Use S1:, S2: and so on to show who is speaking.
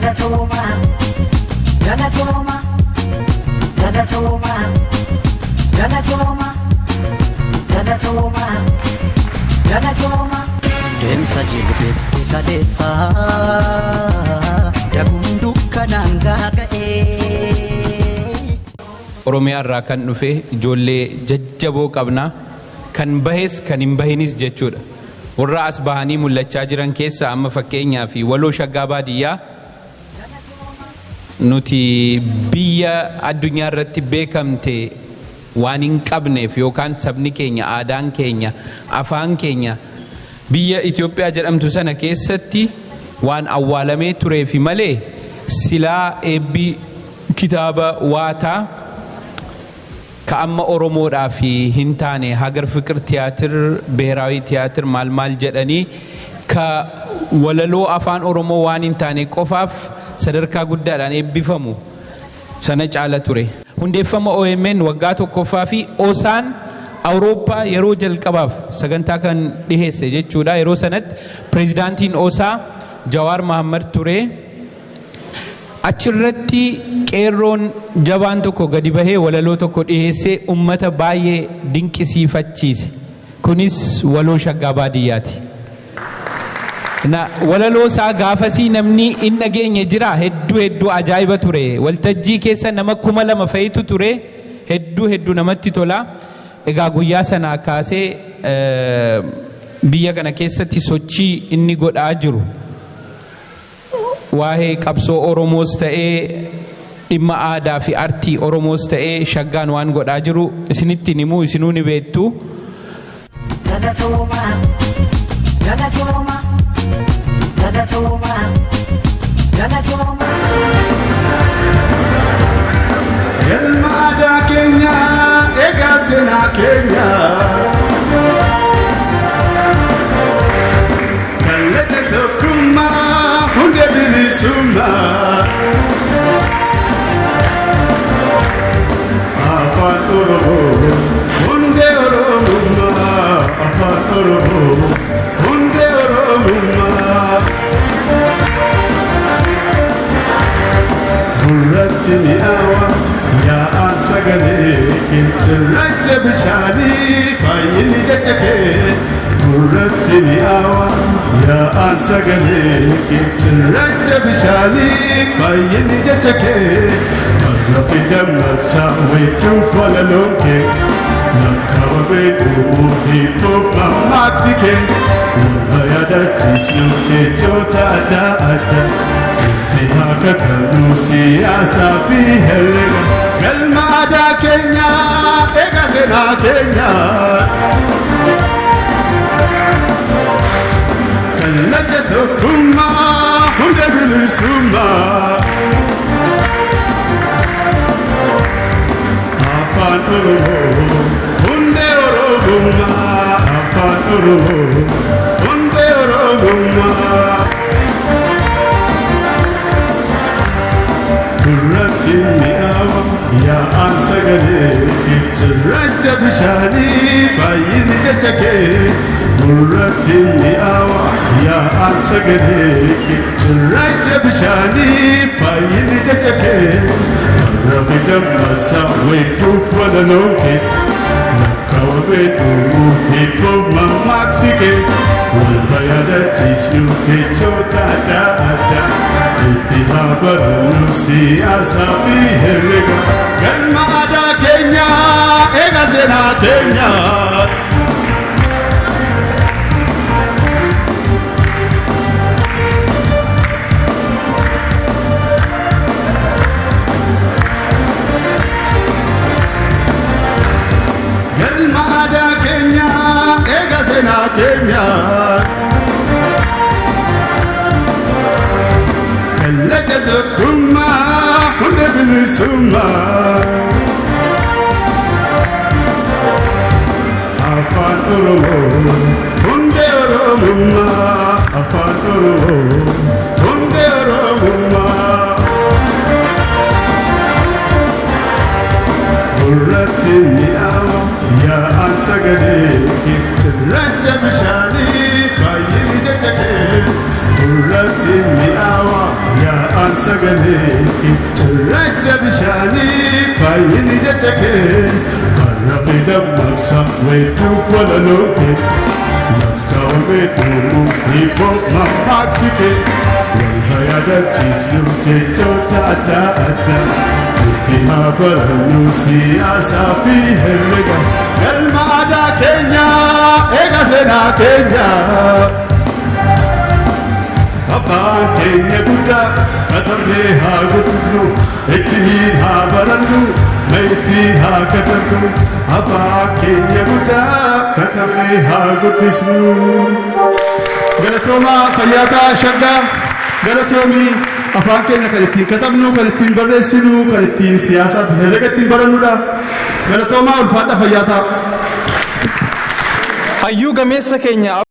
S1: Galatoma, Galatoma, Galatoma, Galatoma, Galatoma, Galatoma. Demsa jilbete kadesa, dagundu kananga gae.
S2: Oromiyaa irraa kan dhufe ijoollee jajjaboo qabna kan bahes kan hin bahinis jechuudha. Warra as bahanii mul'achaa jiran keessa amma fakkeenyaa fi waloo shaggaa baadiyyaa nuti biyya addunyaa irratti beekamte waan hin qabneef yookaan sabni keenya aadaan keenya afaan keenya biyya Itoophiyaa jedhamtu sana keessatti waan awwaalamee turee fi malee silaa eebbi kitaaba waataa ka amma Oromoodhaa fi hin taane Hagar Fikir Tiyaatir Beeraawi Tiyaatir maal jedhanii ka walaloo afaan Oromoo waan hin taane qofaaf sadarkaa guddaadhaan eebbifamu sana caala ture. Hundeeffama OMN waggaa tokkoffaa fi Osaan Awurooppaa yeroo jalqabaaf sagantaa kan dhiheesse jechuudha. Yeroo sanatti pireezidaantiin Osaa Jawaar Mahammad ture. Achirratti qeerroon jabaan tokko gadi bahee walaloo tokko dhiheessee ummata baay'ee dinqisiifachiise. Kunis waloo shaggaa baadiyyaati. Walaloo isaa gaafasii namni hin dhageenye jira hedduu ajaa'iba ture. Waltajjii keessa nama 2,000 fa'itu ture. Hedduu namatti tola. Egaa guyyaa sanaa kaasee biyya kana keessatti sochii inni godhaa jiru waa'ee qabsoo Oromoos ta'ee dhimma aadaa fi artii Oromoos ta'ee shaggaan waan godhaa jiru isinitti himuu isinuu ni beektu.
S1: Galatoma, Galatoma, Galatoma, Galatoma.
S3: Elmada Kenya, Egasena Kenya. Kalete tokuma, hunde bilisuma. Afan Oromo, hunde Oromuma. Afan Oromo, hunde Oromuma. Muratini awa. Ya ansagale kinchiracha bishani bayini jachake muratini awa ya ansagale kinchiracha bishani bayini jachake marrafi dammatsa wetu falalonke nakawabe hip-hop mamaksike wayada chisnu chechota ada Siyasa fi herrega galma aadaa keenya eega seenaa keenya kallacha tokkummaa hunda bilisummaa afaan Oromoo hundee Oromummaa afaan Oromoo hundee Oromummaa. Muratini awa ya ansagale kinchiracha bishani bayini jachake Muratini awa ya ansagale kinchiracha bishani bayini jachake Marrafi dammasa wetu falalonke nakawabe hip-hop mamaksike walbayada chisnu chechota ada Ittihabaru siyasa fi herrega galma aadaa keenya eega seenaa keenya. Galma aadaa keenya eega seenaa keenya. Kallacha tokkummaa hunda bilisummaa afaan Oromoo hundee Oromummaa afaan Oromoo hundee Oromummaa. Muratini awa ya ansagale kinchiracha bishani bayini jachake Muratini awa yaa'an sagalee cirracha bishaanii baay'inni jajjagee karra fi dammaqsa weedduu walalooke lakkaa'ame duuru hiikoo mammaaksike wal yaadachiisnu jechoota adda addaa nuti haa barannu siyaasaa fi herrega galma aadaa keenya eega seenaa keenya. Abbaan keenya guddaa katabnee haa guddisnu ittiin haa barannu ittiin haa katabnu abbaan keenya guddaa katabnee haa guddisnu. Galatoomaa Fayyaataa Shaggaa galatoomii afaan keenya kan ittiin katabnu kan ittiin barreessinu kan ittiin siyaasaa fi herrega ittiin barannudha. Galatoomaa ulfaadha Fayyaataa.
S4: Hayyuu gameessa keenya